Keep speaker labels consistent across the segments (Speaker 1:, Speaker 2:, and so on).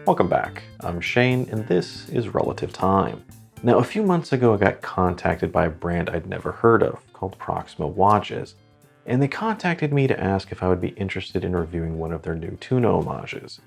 Speaker 1: Welcome back. I'm Shane, and this is Relative Time. Now, a few months ago, I got contacted by a brand I'd never heard of called Proxima watches, and they contacted me to ask if I would be interested in reviewing one of their new tuna homages.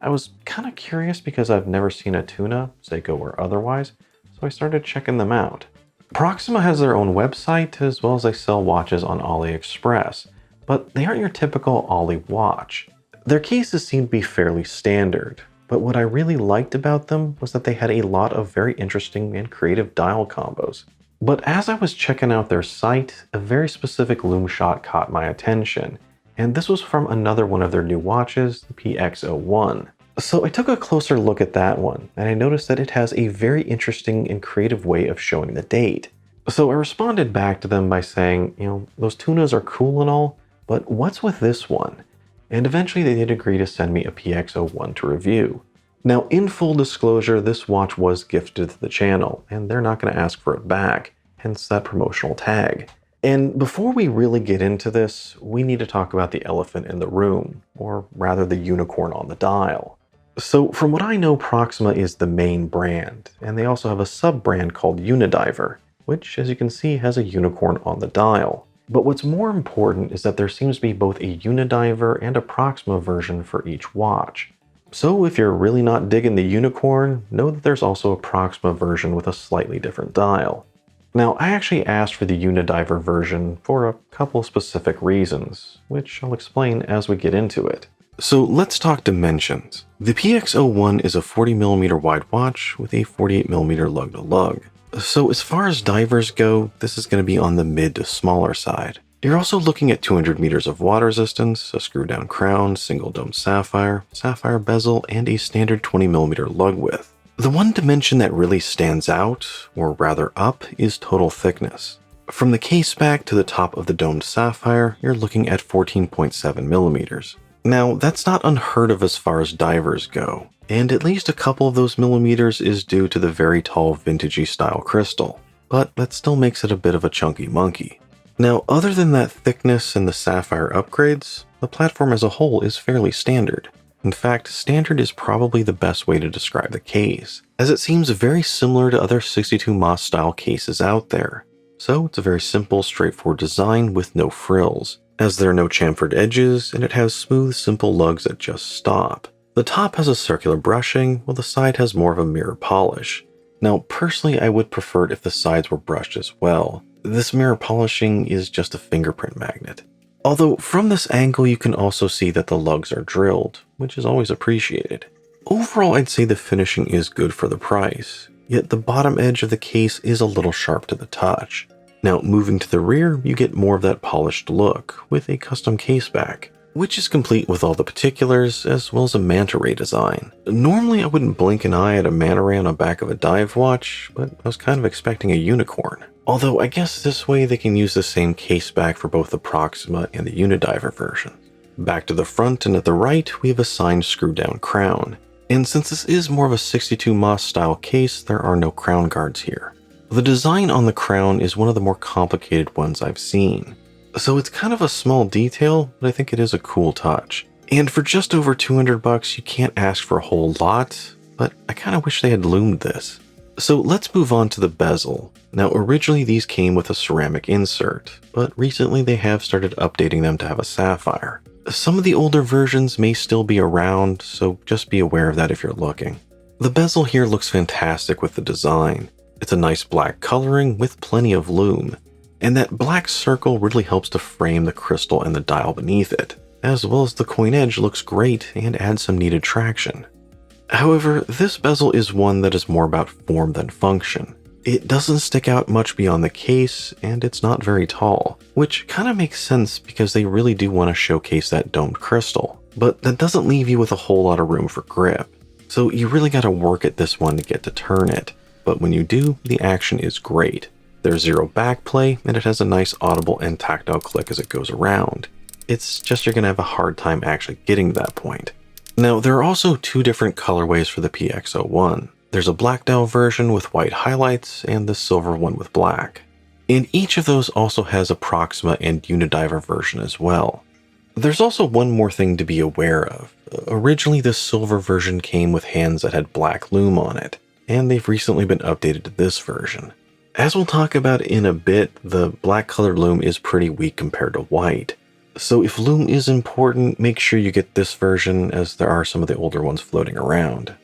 Speaker 1: I was kind of curious because I've never seen a tuna, Seiko or otherwise, so I started checking them out. Proxima has their own website as well as they sell watches on AliExpress, but they aren't your typical Ali watch. Their cases seem to be fairly standard, but what I really liked about them was that they had a lot of very interesting and creative dial combos. But as I was checking out their site, a very specific Lume shot caught my attention, and this was from another one of their new watches, the PX01. So I took a closer look at that one, and I noticed that it has a very interesting and creative way of showing the date. So I responded back to them by saying, those tunas are cool and all, but what's with this one? And eventually they did agree to send me a PX01 to review. Now, in full disclosure, this watch was gifted to the channel, and they're not going to ask for it back, hence that promotional tag. And before we really get into this, we need to talk about the elephant in the room, or rather the unicorn on the dial. So from what I know, Proxima is the main brand, and they also have a sub-brand called Uni-Dive, which, as you can see, has a unicorn on the dial. But what's more important is that there seems to be both a Uni-Dive and a Proxima version for each watch. So if you're really not digging the unicorn, know that there's also a Proxima version with a slightly different dial. Now, I actually asked for the Uni-Dive version for a couple specific reasons, which I'll explain as we get into it. So let's talk dimensions. The PX01 is a 40mm wide watch with a 48mm lug-to-lug. So as far as divers go, this is going to be on the mid to smaller side. You're also looking at 200 meters of water resistance, a screw-down crown, single dome sapphire bezel, and a standard 20mm lug width. The one dimension that really stands out, or rather up, is total thickness. From the case back to the top of the domed sapphire, you're looking at 14.7mm. Now, that's not unheard of as far as divers go, and at least a couple of those millimeters is due to the very tall vintagey style crystal, but that still makes it a bit of a chunky monkey. Now, other than that thickness and the sapphire upgrades, the platform as a whole is fairly standard. In fact, standard is probably the best way to describe the case, as it seems very similar to other 62 Mas style cases out there. So it's a very simple, straightforward design with no frills, as there are no chamfered edges, and it has smooth, simple lugs that just stop. The top has a circular brushing, while the side has more of a mirror polish. Now, personally, I would prefer it if the sides were brushed as well. This mirror polishing is just a fingerprint magnet. Although from this angle you can also see that the lugs are drilled, which is always appreciated. Overall, I'd say the finishing is good for the price, yet the bottom edge of the case is a little sharp to the touch. Now, moving to the rear, you get more of that polished look, with a custom case back, which is complete with all the particulars, as well as a manta ray design. Normally, I wouldn't blink an eye at a manta ray on the back of a dive watch, but I was kind of expecting a unicorn. Although, I guess this way they can use the same case back for both the Proxima and the Uni-Dive version. Back to the front and at the right, we have a signed screw-down crown. And since this is more of a 62 Mas style case, there are no crown guards here. The design on the crown is one of the more complicated ones I've seen. So it's kind of a small detail, but I think it is a cool touch. And for just over $200, you can't ask for a whole lot, but I kind of wish they had loomed this. So let's move on to the bezel. Now, originally these came with a ceramic insert, but recently they have started updating them to have a sapphire. Some of the older versions may still be around, so just be aware of that if you're looking. The bezel here looks fantastic with the design. It's a nice black coloring with plenty of lume, and that black circle really helps to frame the crystal and the dial beneath it, as well as the coin edge looks great and adds some needed traction. However, this bezel is one that is more about form than function. It doesn't stick out much beyond the case, and it's not very tall, which kind of makes sense because they really do want to showcase that domed crystal, but that doesn't leave you with a whole lot of room for grip. So you really got to work at this one to get to turn it, but when you do, the action is great. There's zero backplay, and it has a nice audible and tactile click as it goes around. It's just you're going to have a hard time actually getting to that point. Now, there are also two different colorways for the PX01. There's a black dial version with white highlights and the silver one with black. And each of those also has a Proxima and Uni-Dive version as well. There's also one more thing to be aware of. Originally, this silver version came with hands that had black lume on it, and they've recently been updated to this version. As we'll talk about in a bit, the black colored lume is pretty weak compared to white. So if lume is important, make sure you get this version, as there are some of the older ones floating around.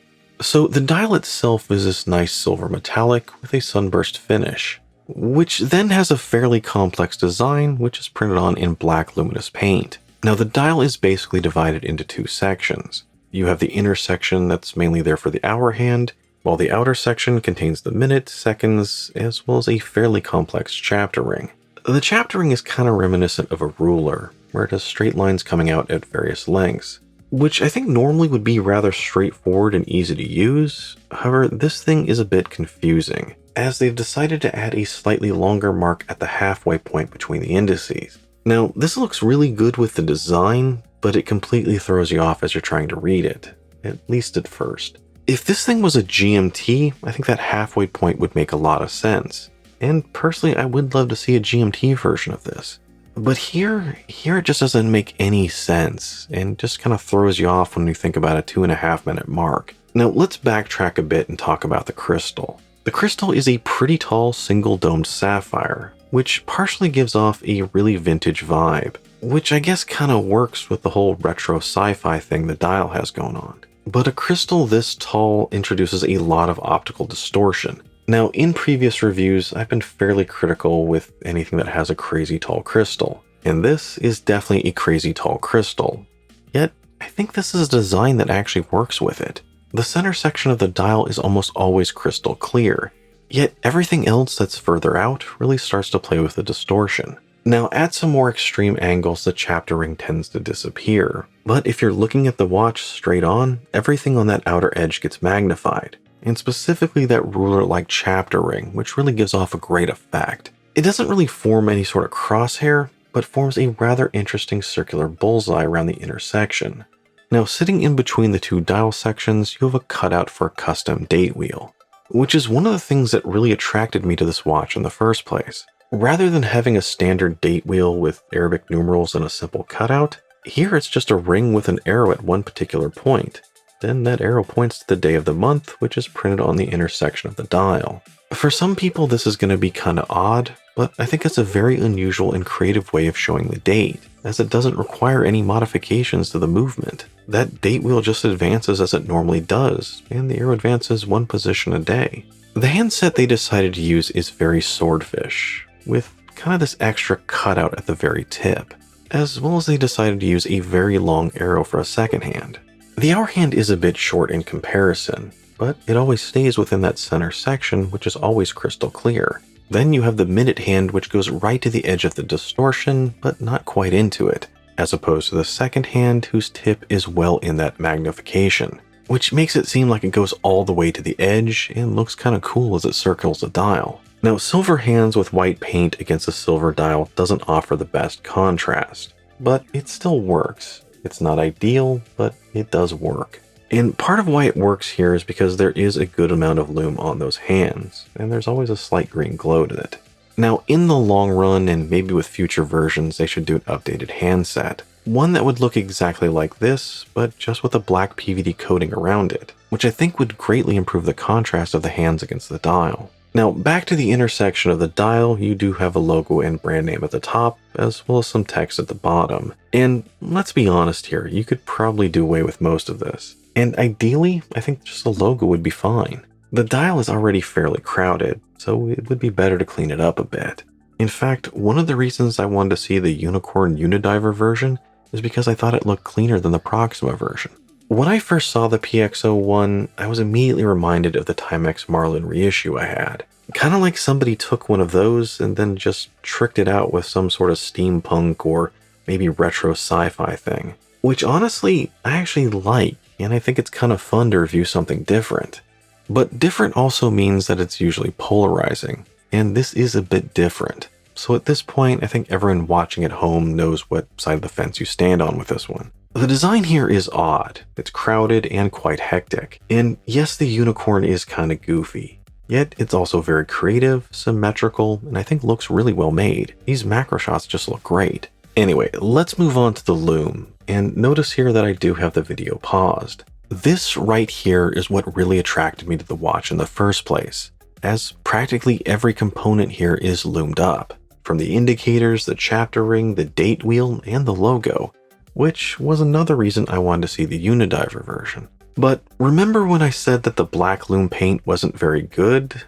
Speaker 1: So the dial itself is this nice silver metallic with a sunburst finish, which then has a fairly complex design which is printed on in black luminous paint. Now the dial is basically divided into two sections. You have the inner section that's mainly there for the hour hand, while the outer section contains the minute, seconds, as well as a fairly complex chapter ring. The chapter ring is kind of reminiscent of a ruler, where it has straight lines coming out at various lengths, which I think normally would be rather straightforward and easy to use. However, this thing is a bit confusing, as they've decided to add a slightly longer mark at the halfway point between the indices. Now, this looks really good with the design, but it completely throws you off as you're trying to read it, at least at first. If this thing was a GMT, I think that halfway point would make a lot of sense. And personally, I would love to see a GMT version of this. But here it just doesn't make any sense, and just kind of throws you off when you think about a 2.5 minute mark. Now, let's backtrack a bit and talk about the crystal. The crystal is a pretty tall single-domed sapphire, which partially gives off a really vintage vibe, which I guess kind of works with the whole retro sci-fi thing the dial has going on. But a crystal this tall introduces a lot of optical distortion. Now, in previous reviews, I've been fairly critical with anything that has a crazy tall crystal, and this is definitely a crazy tall crystal. Yet, I think this is a design that actually works with it. The center section of the dial is almost always crystal clear, yet everything else that's further out really starts to play with the distortion. Now, at some more extreme angles, the chapter ring tends to disappear, but if you're looking at the watch straight on, everything on that outer edge gets magnified, and specifically that ruler-like chapter ring, which really gives off a great effect. It doesn't really form any sort of crosshair, but forms a rather interesting circular bullseye around the intersection. Now, sitting in between the two dial sections, you have a cutout for a custom date wheel, which is one of the things that really attracted me to this watch in the first place. Rather than having a standard date wheel with Arabic numerals and a simple cutout, here it's just a ring with an arrow at one particular point. Then that arrow points to the day of the month, which is printed on the intersection of the dial. For some people, this is going to be kind of odd, but I think it's a very unusual and creative way of showing the date, as it doesn't require any modifications to the movement. That date wheel just advances as it normally does, and the arrow advances one position a day. The handset they decided to use is very swordfish, with kind of this extra cutout at the very tip, as well as they decided to use a very long arrow for a second hand. The hour hand is a bit short in comparison, but it always stays within that center section, which is always crystal clear. Then you have the minute hand, which goes right to the edge of the distortion, but not quite into it, as opposed to the second hand, whose tip is well in that magnification, which makes it seem like it goes all the way to the edge and looks kind of cool as it circles the dial. Now, silver hands with white paint against a silver dial doesn't offer the best contrast, but it still works. It's not ideal, but it does work. And part of why it works here is because there is a good amount of lume on those hands, and there's always a slight green glow to it. Now, in the long run, and maybe with future versions, they should do an updated handset. One that would look exactly like this, but just with a black PVD coating around it, which I think would greatly improve the contrast of the hands against the dial. Now, back to the intersection of the dial, you do have a logo and brand name at the top, as well as some text at the bottom. And let's be honest here, you could probably do away with most of this. And ideally, I think just a logo would be fine. The dial is already fairly crowded, so it would be better to clean it up a bit. In fact, one of the reasons I wanted to see the Unicorn Uni-Diver version is because I thought it looked cleaner than the Proxima version. When I first saw the PX01, I was immediately reminded of the Timex Marlin reissue I had. Kind of like somebody took one of those and then just tricked it out with some sort of steampunk or maybe retro sci-fi thing. Which honestly, I actually like, and I think it's kind of fun to review something different. But different also means that it's usually polarizing, and this is a bit different. So at this point, I think everyone watching at home knows what side of the fence you stand on with this one. The design here is odd. It's crowded and quite hectic. And yes, the unicorn is kind of goofy. Yet it's also very creative, symmetrical, and I think looks really well made. These macro shots just look great. Anyway, let's move on to the Lume, and notice here that I do have the video paused. This right here is what really attracted me to the watch in the first place, as practically every component here is loomed up, from the indicators, the chapter ring, the date wheel, and the logo, which was another reason I wanted to see the Uni-Diver version. But remember when I said that the black Lume paint wasn't very good?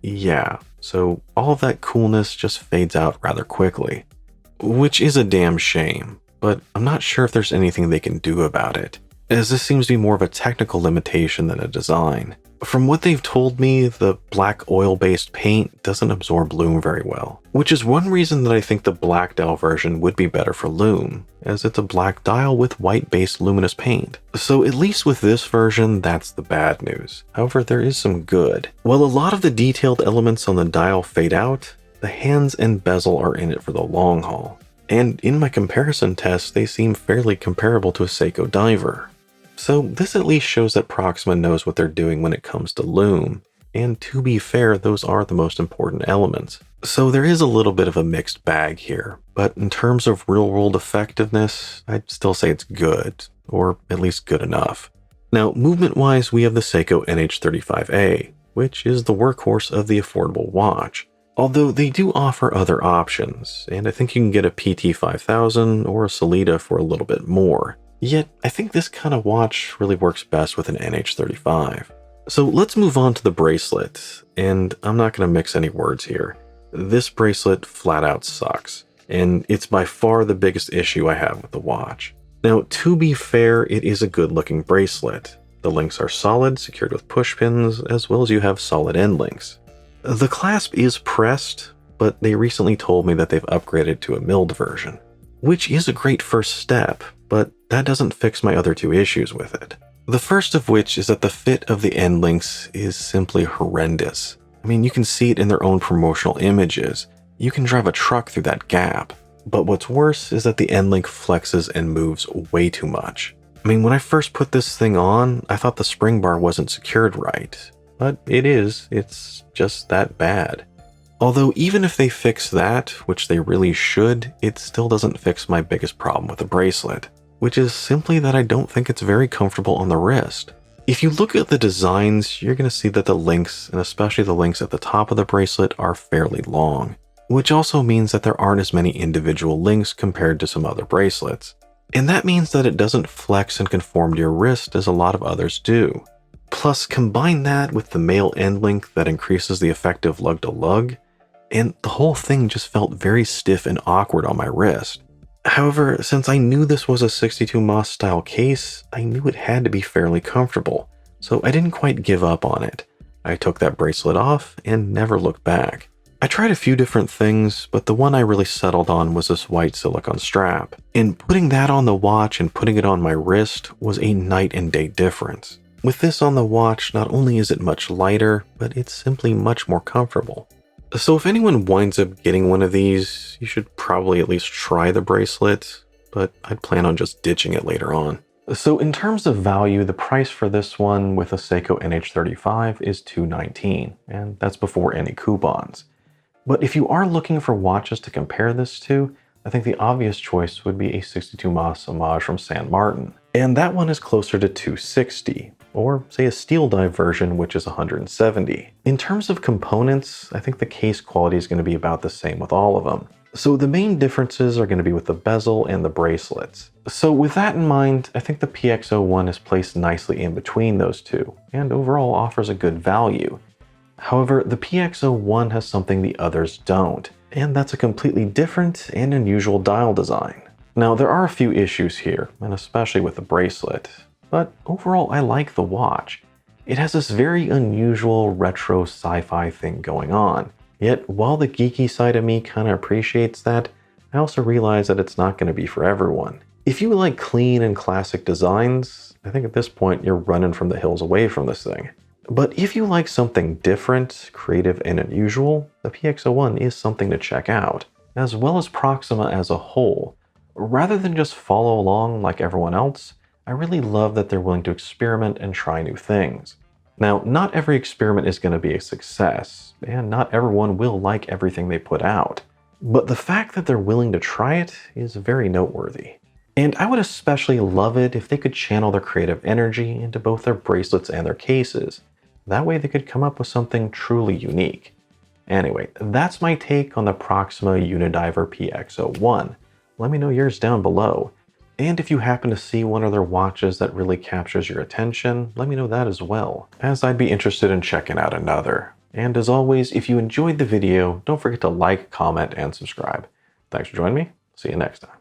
Speaker 1: Yeah, so all of that coolness just fades out rather quickly, which is a damn shame, but I'm not sure if there's anything they can do about it, as this seems to be more of a technical limitation than a design. From what they've told me, the black oil-based paint doesn't absorb Lume very well, which is one reason that I think the black dial version would be better for Lume, as it's a black dial with white-based luminous paint. So at least with this version, that's the bad news. However, there is some good. While a lot of the detailed elements on the dial fade out, the hands and bezel are in it for the long haul. And in my comparison tests, they seem fairly comparable to a Seiko diver. So this at least shows that Proxima knows what they're doing when it comes to Lume, and to be fair, those are the most important elements. So there is a little bit of a mixed bag here, but in terms of real-world effectiveness, I'd still say it's good, or at least good enough. Now, movement-wise, we have the Seiko NH35A, which is the workhorse of the affordable watch. Although they do offer other options, and I think you can get a PT5000 or a Solita for a little bit more. Yet, I think this kind of watch really works best with an NH35. So let's move on to the bracelet, and I'm not going to mix any words here. This bracelet flat out sucks, and it's by far the biggest issue I have with the watch. Now, to be fair, it is a good looking bracelet. The links are solid, secured with push pins, as well as you have solid end links. The clasp is pressed, but they recently told me that they've upgraded to a milled version, which is a great first step, but that doesn't fix my other two issues with it. The first of which is that the fit of the end links is simply horrendous. I mean, you can see it in their own promotional images. You can drive a truck through that gap. But what's worse is that the end link flexes and moves way too much. I mean, when I first put this thing on, I thought the spring bar wasn't secured right. But it is, it's just that bad. Although even if they fix that, which they really should, it still doesn't fix my biggest problem with the bracelet, which is simply that I don't think it's very comfortable on the wrist. If you look at the designs, you're going to see that the links, and especially the links at the top of the bracelet, are fairly long, which also means that there aren't as many individual links compared to some other bracelets. And that means that it doesn't flex and conform to your wrist as a lot of others do. Plus, combine that with the male end link that increases the effective lug-to-lug, and the whole thing just felt very stiff and awkward on my wrist. However, since I knew this was a 62 Moss style case, I knew it had to be fairly comfortable, so I didn't quite give up on it. I took that bracelet off and never looked back. I tried a few different things, but the one I really settled on was this white silicone strap, and putting that on the watch and putting it on my wrist was a night and day difference. With this on the watch, not only is it much lighter, but it's simply much more comfortable. So if anyone winds up getting one of these, you should probably at least try the bracelet, but I'd plan on just ditching it later on. So in terms of value, the price for this one with a Seiko NH35 is $219, and that's before any coupons. But if you are looking for watches to compare this to, I think the obvious choice would be a 62 Moss Homage from San Martin. And that one is closer to $260, or say a steel dive version, which is $170. In terms of components, I think the case quality is going to be about the same with all of them. So the main differences are going to be with the bezel and the bracelets. So with that in mind, I think the PX01 is placed nicely in between those two, and overall offers a good value. However, the PX01 has something the others don't, and that's a completely different and unusual dial design. Now, there are a few issues here, and especially with the bracelet, but overall I like the watch. It has this very unusual retro sci-fi thing going on, yet while the geeky side of me kind of appreciates that, I also realize that it's not going to be for everyone. If you like clean and classic designs, I think at this point you're running from the hills away from this thing. But if you like something different, creative, and unusual, the PX01 is something to check out, as well as Proxima as a whole. Rather than just follow along like everyone else, I really love that they're willing to experiment and try new things. Now, not every experiment is going to be a success, and not everyone will like everything they put out. But the fact that they're willing to try it is very noteworthy. And I would especially love it if they could channel their creative energy into both their bracelets and their cases. That way they could come up with something truly unique. Anyway, that's my take on the Proxima Uni-Dive PX01. Let me know yours down below. And if you happen to see one of their watches that really captures your attention, let me know that as well, as I'd be interested in checking out another. And as always, if you enjoyed the video, don't forget to like, comment, and subscribe. Thanks for joining me. See you next time.